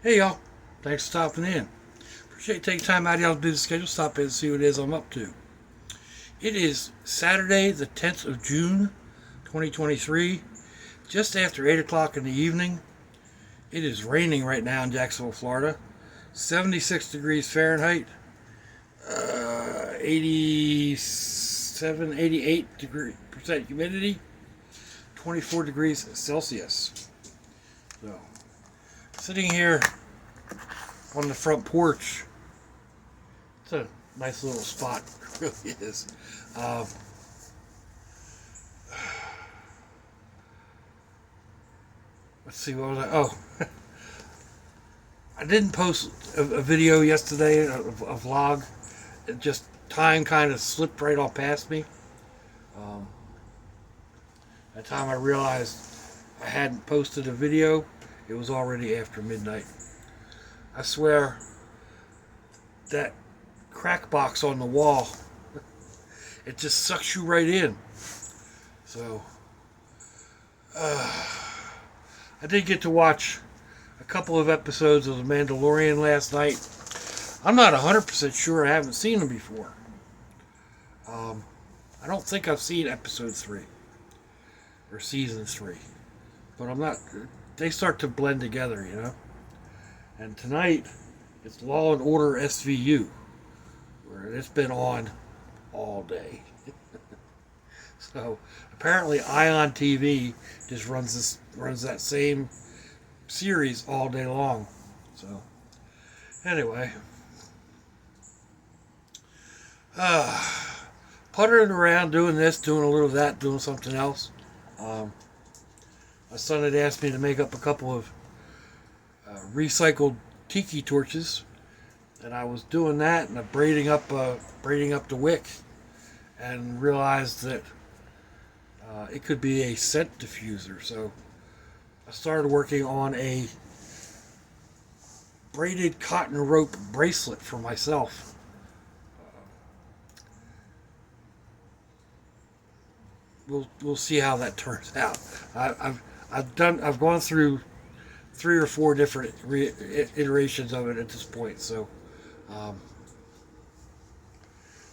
Hey y'all, thanks for stopping in. Appreciate you taking time out of y'all's busy schedule, stop in and see what it is I'm up to. It is Saturday, the 10th of June, 2023, just after 8 o'clock in the evening. It is raining right now in Jacksonville, Florida. 76 degrees Fahrenheit, 87, 88% humidity, 24 degrees Celsius. So, sitting here on the front porch. It's a nice little spot. It really is. Let's see, what was I? Oh, I didn't post a video yesterday, a vlog. It just, time kind of slipped right off past me. By the time I realized I hadn't posted a video, it was already after midnight. I swear, that crack box on the wall, it just sucks you right in. So, I did get to watch a couple of episodes of The Mandalorian last night. I'm not 100% sure, I haven't seen them before. I don't think I've seen episode 3 or season 3, but I'm not. They start to blend together, you know. And tonight, it's Law and Order SVU, where it's been on all day. So apparently, Ion TV just runs that same series all day long. So anyway, puttering around, doing this, doing a little of that, doing something else. My son had asked me to make up a couple of recycled tiki torches, and I was doing that and braiding up the wick, and realized that it could be a scent diffuser. So I started working on a braided cotton rope bracelet for myself. We'll see how that turns out. I've gone through 3 or 4 different iterations of it at this point. So,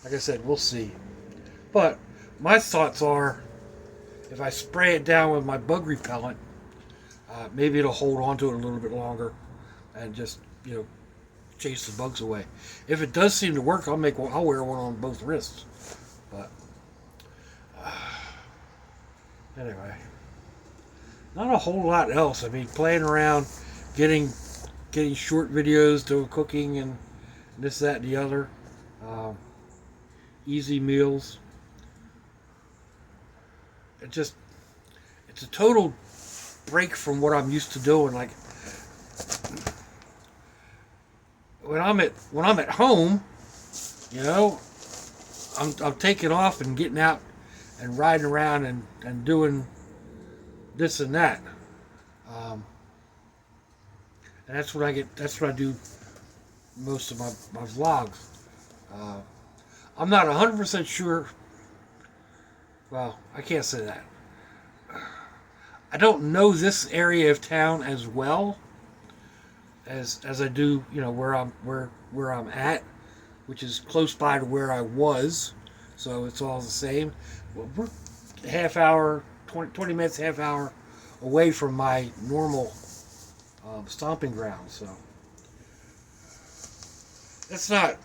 like I said, we'll see. But my thoughts are, if I spray it down with my bug repellent, maybe it'll hold on to it a little bit longer, and just chase the bugs away. If it does seem to work, I'll wear one on both wrists. But anyway, not a whole lot else. I mean, playing around, getting short videos, doing cooking and this, that, and the other. Easy meals. It's a total break from what I'm used to doing. Like when I'm at home, I'm taking off and getting out and riding around and doing this and that. And that's what I do most of my vlogs. I'm not 100% sure. Well, I can't say that. I don't know this area of town as well as I do, where I'm at, which is close by to where I was. So it's all the same. Well, we're half hour, 20 minutes, half hour away from my normal stomping ground. So that's not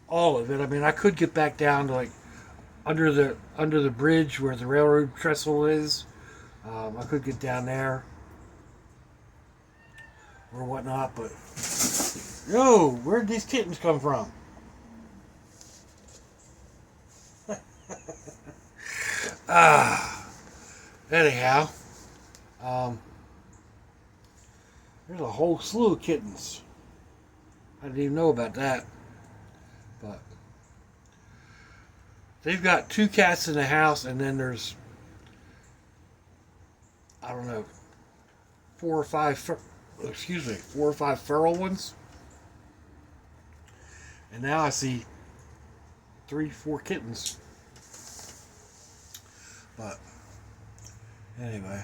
all of it. I mean, I could get back down to like under the bridge where the railroad trestle is. I could get down there or whatnot, but where'd these kittens come from? Anyhow, there's a whole slew of kittens. I didn't even know about that, but they've got 2 cats in the house, and then there's, I don't know, 4 or 5 feral ones. And now I see 3, 4 kittens. But anyway,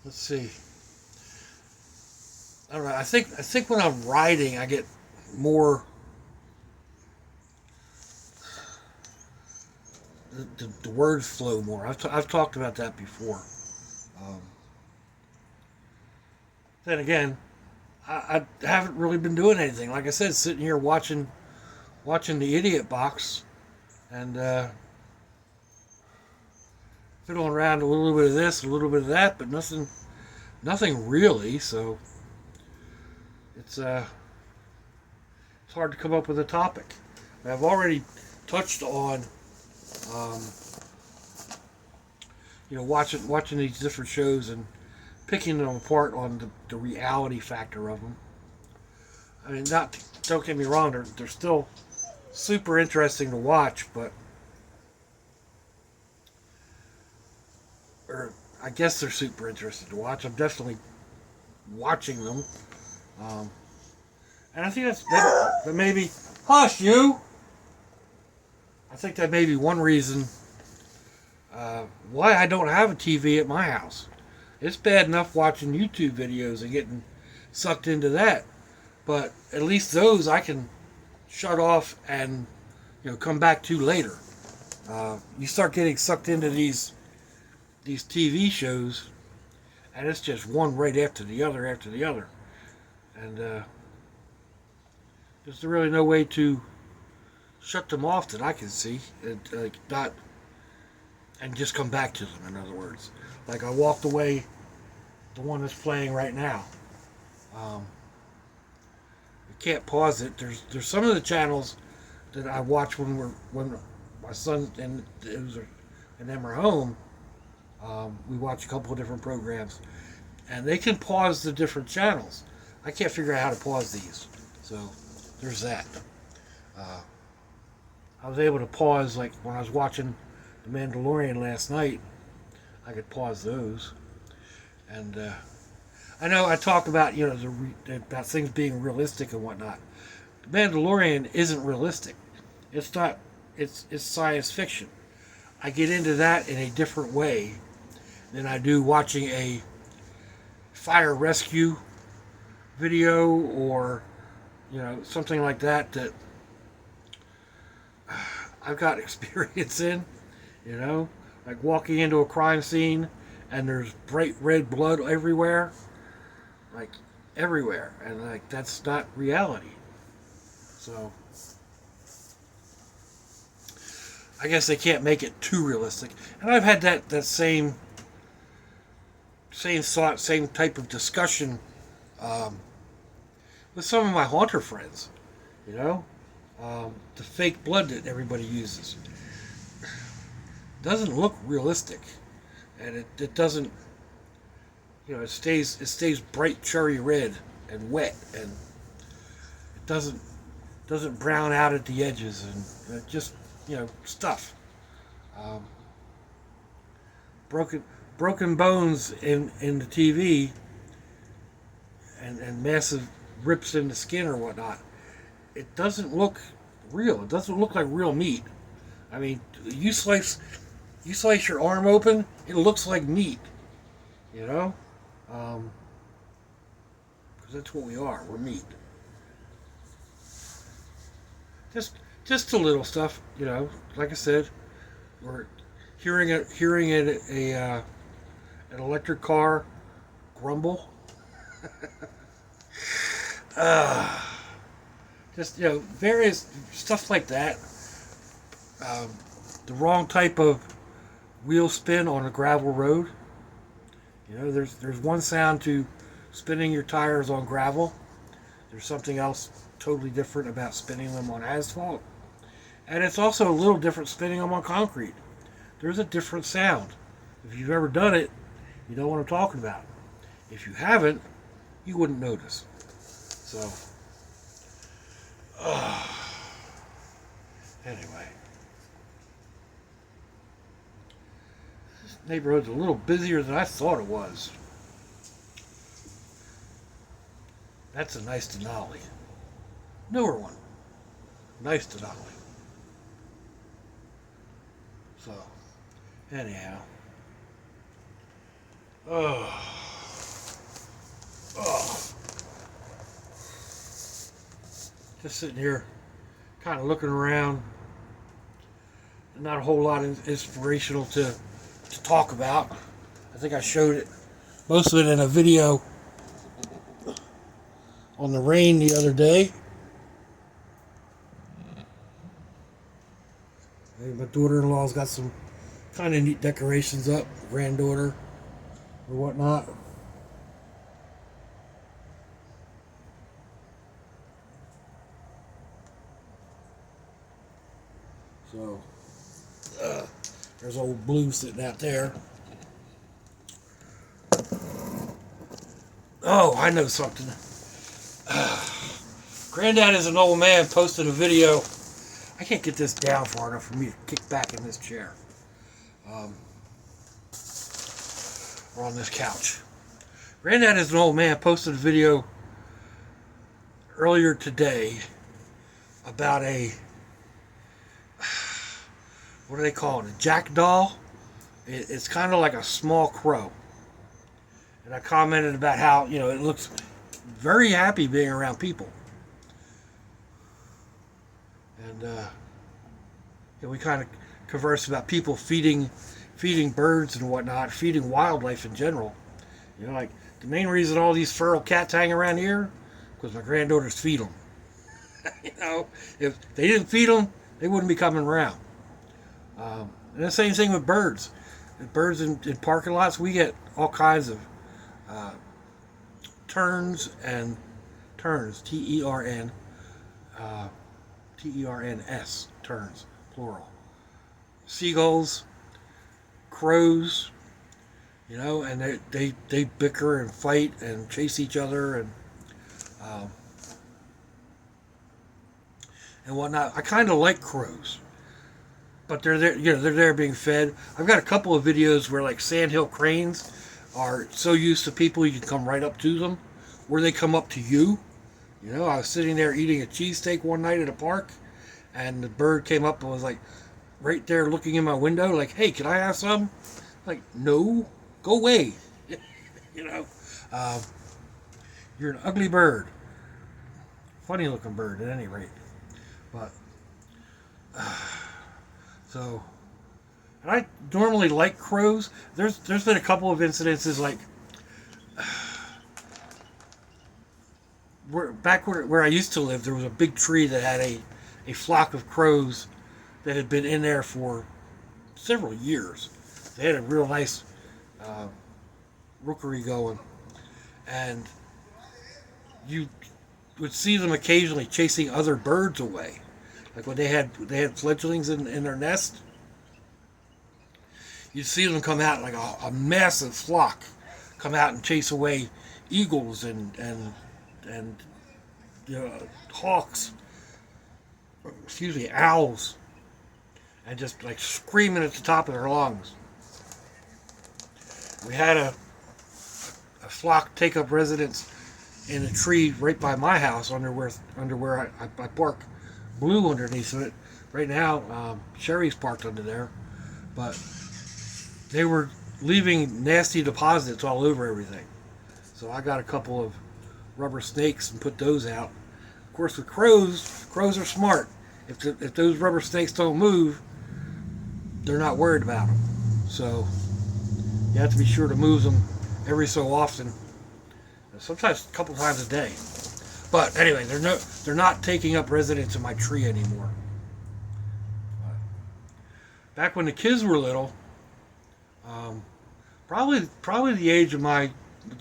let's see. I don't know. I think when I'm writing, I get more the words flow more. I've talked about that before. Um, then again, I haven't really been doing anything. Like I said, sitting here watching the Idiot Box and fiddling around a little bit of this, a little bit of that, but nothing really. So it's it's hard to come up with a topic. I've already touched on um, watching these different shows and picking them apart on the reality factor of them. I mean, not don't get me wrong, they're still super interesting to watch, but or I guess they're super interesting to watch. I'm definitely watching them, um, and I think that maybe hush you. I think that may be one reason why I don't have a TV at my house. It's bad enough watching YouTube videos and getting sucked into that, but at least those I can shut off and come back to later. You start getting sucked into these TV shows, and it's just one right after the other, and there's really no way to shut them off that I can see, and not and just come back to them. In other words, like I walked away, the one that's playing right now. You can't pause it. There's some of the channels that I watch when my son and them are home. We watch a couple of different programs, and they can pause the different channels. I can't figure out how to pause these, so there's that. I was able to pause, like when I was watching The Mandalorian last night. I could pause those, and I know I talk about about things being realistic and whatnot. The Mandalorian isn't realistic. It's not. It's science fiction. I get into that in a different way than I do watching a fire rescue video or something like that I've got experience in. Like walking into a crime scene and there's bright red blood everywhere, like everywhere, and like that's not reality. So I guess they can't make it too realistic. And I've had that same thought, same type of discussion with some of my haunter friends. The fake blood that everybody uses doesn't look realistic, and it doesn't. It stays bright cherry red and wet, and it doesn't brown out at the edges, and just stuff. Broken bones in the TV, and massive rips in the skin or whatnot. It doesn't look real. It doesn't look like real meat. I mean, you slice your arm open, it looks like meat. Because that's what we are. We're meat. Just the little stuff. Like I said, we're hearing an electric car grumble. Just various stuff like that. The wrong type of wheel spin on a gravel road. There's one sound to spinning your tires on gravel. There's something else totally different about spinning them on asphalt. And it's also a little different spinning them on concrete. There's a different sound. If you've ever done it, you know what I'm talking about. If you haven't, you wouldn't notice. So, anyway. This neighborhood's a little busier than I thought it was. That's a nice Denali. Newer one. Nice Denali. So, anyhow. Oh. Oh, just sitting here, kind of looking around. Not a whole lot inspirational to talk about. I think I showed it, most of it in a video on the rain the other day. Hey, my daughter-in-law's got some kind of neat decorations up, granddaughter or whatnot. So, there's old Blue sitting out there. Oh, I know something. Granddad is an old man posted a video. I can't get this down far enough for me to kick back in this chair. Or on this couch. Granddad is an old man posted a video earlier today about a, what do they call it? A jackdaw? It's kind of like a small crow. And I commented about how, it looks very happy being around people. And we kind of conversed about people feeding birds and whatnot, feeding wildlife in general. Like the main reason all these feral cats hang around here, because my granddaughters feed them. If they didn't feed them, they wouldn't be coming around. And the same thing with birds. Birds in parking lots, we get all kinds of terns, T-E-R-N, T-E-R-N-S, terns, plural. Seagulls, crows, and they bicker and fight and chase each other and whatnot. I kind of like crows, but they're there, they're there being fed. I've got a couple of videos where like sandhill cranes are so used to people you can come right up to them, where they come up to you. I was sitting there eating a cheesesteak one night at a park, and the bird came up and was like right there looking in my window like, "Hey, can I have some?" Like, "No, go away." You're an ugly bird. Funny looking bird at any rate. But so, and I normally like crows. There's been a couple of incidences like where I used to live, there was a big tree that had a flock of crows that had been in there for several years. They had a real nice rookery going, and you would see them occasionally chasing other birds away. Like when they had fledglings in their nest, you'd see them come out like a massive flock, come out and chase away eagles and hawks, owls, and just like screaming at the top of their lungs. We had a flock take up residence in a tree right by my house under where I park Blue underneath of it. Right now, Sherry's parked under there, but they were leaving nasty deposits all over everything. So I got a couple of rubber snakes and put those out. Of course, with crows are smart. If those rubber snakes don't move, they're not worried about them. So you have to be sure to move them every so often, sometimes a couple times a day. But anyway, they're not taking up residence in my tree anymore. Back when the kids were little, probably the age of the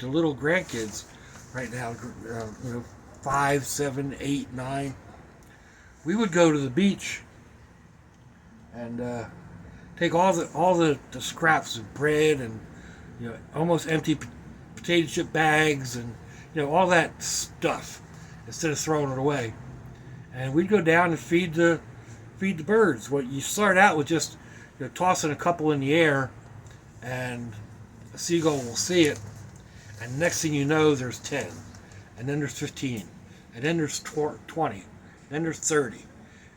little grandkids right now, 5, 7, 8, 9, we would go to the beach and take all the scraps of bread and almost empty potato chip bags and all that stuff instead of throwing it away, and we'd go down and feed the birds. What you start out with just tossing a couple in the air, and a seagull will see it, and next thing you know, there's 10, and then there's 15, and then there's 20, then there's 30,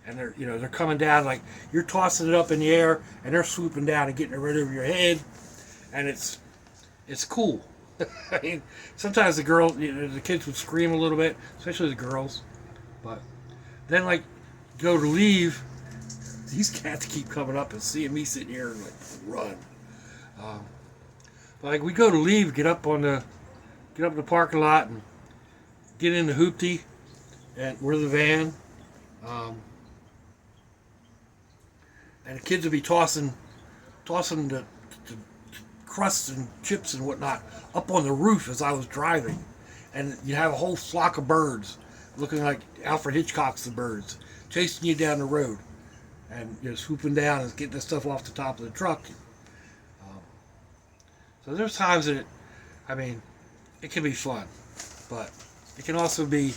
and they're coming down like you're tossing it up in the air, and they're swooping down and getting it right over your head, and it's cool. I mean, sometimes the kids would scream a little bit, especially the girls. But then, like, go to leave, these cats keep coming up and seeing me sitting here and like run. Um, but like, we go to leave, get up in the parking lot and get in the hoopty, and we're the van. Um, and the kids would be tossing the crusts and chips and whatnot up on the roof as I was driving, and you have a whole flock of birds, looking like Alfred Hitchcock's The Birds, chasing you down the road, and swooping down and getting the stuff off the top of the truck. Um, so there's times that it can be fun, but it can also be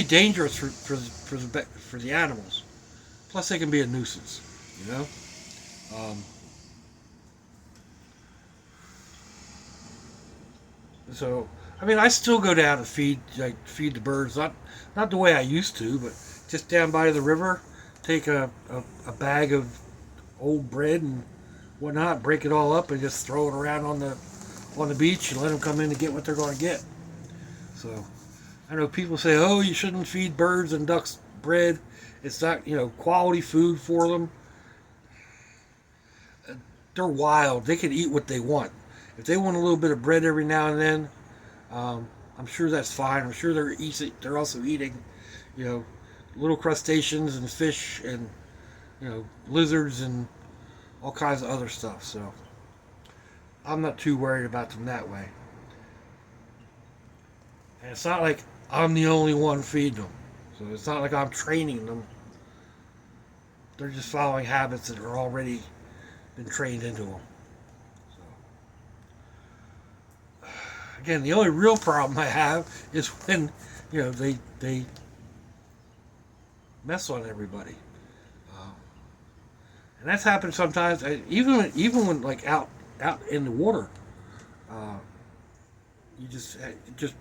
dangerous for the animals. Plus, they can be a nuisance, you know. So, I still go down and feed the birds, not the way I used to, but just down by the river, take a bag of old bread and whatnot, break it all up, and just throw it around on the beach and let them come in and get what they're going to get. So, I know people say, oh, you shouldn't feed birds and ducks bread. It's not, quality food for them. They're wild. They can eat what they want. If they want a little bit of bread every now and then, I'm sure that's fine. I'm sure they're also eating, little crustaceans and fish and, lizards and all kinds of other stuff. So I'm not too worried about them that way. And it's not like I'm the only one feeding them. So it's not like I'm training them. They're just following habits that are already been trained into them. Again, the only real problem I have is when, they mess on everybody, and that's happened sometimes. Even when like out in the water, you just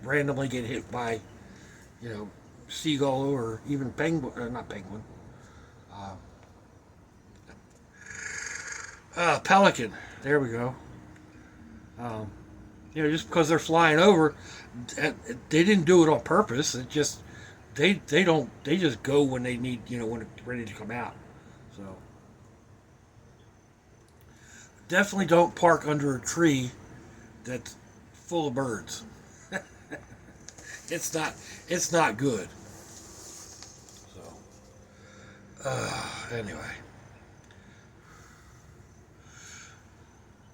randomly get hit by, seagull or even penguin, not penguin, pelican. There we go. Just because they're flying over, they didn't do it on purpose. It just they just go when they need, when it's ready to come out. So definitely don't park under a tree that's full of birds. It's not good. So anyway,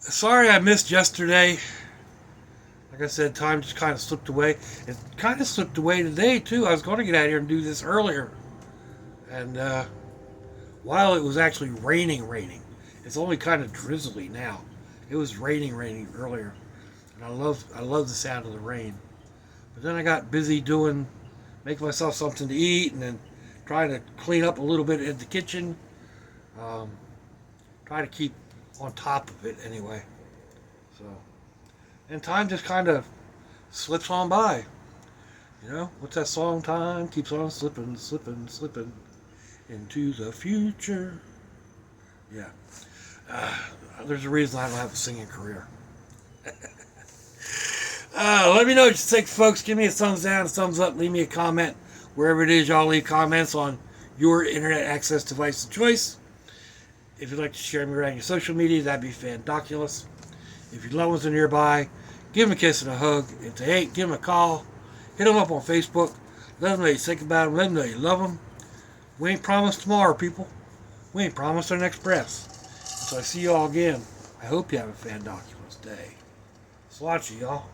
sorry I missed yesterday. Like I said, time just kind of slipped away. It kind of slipped away today, too. I was going to get out here and do this earlier. And while it was actually raining, it's only kind of drizzly now. It was raining earlier. And I love the sound of the rain. But then I got busy making myself something to eat and then trying to clean up a little bit in the kitchen. Try to keep on top of it anyway. So... and time just kind of slips on by. What's that song? Time keeps on slipping into the future. Yeah. There's a reason I don't have a singing career. Let me know what you think, folks. Give me a thumbs down, a thumbs up, leave me a comment. Wherever it is, y'all leave comments on your internet access device of choice. If you'd like to share me around your social media, that'd be fandoculous. If your loved ones are nearby, give them a kiss and a hug. If they ain't, give them a call. Hit them up on Facebook. Let them know you think about them. Let them know you love them. We ain't promised tomorrow, people. We ain't promised our next breath. So I see you all again. I hope you have a fandoculous day. Swatchy, y'all.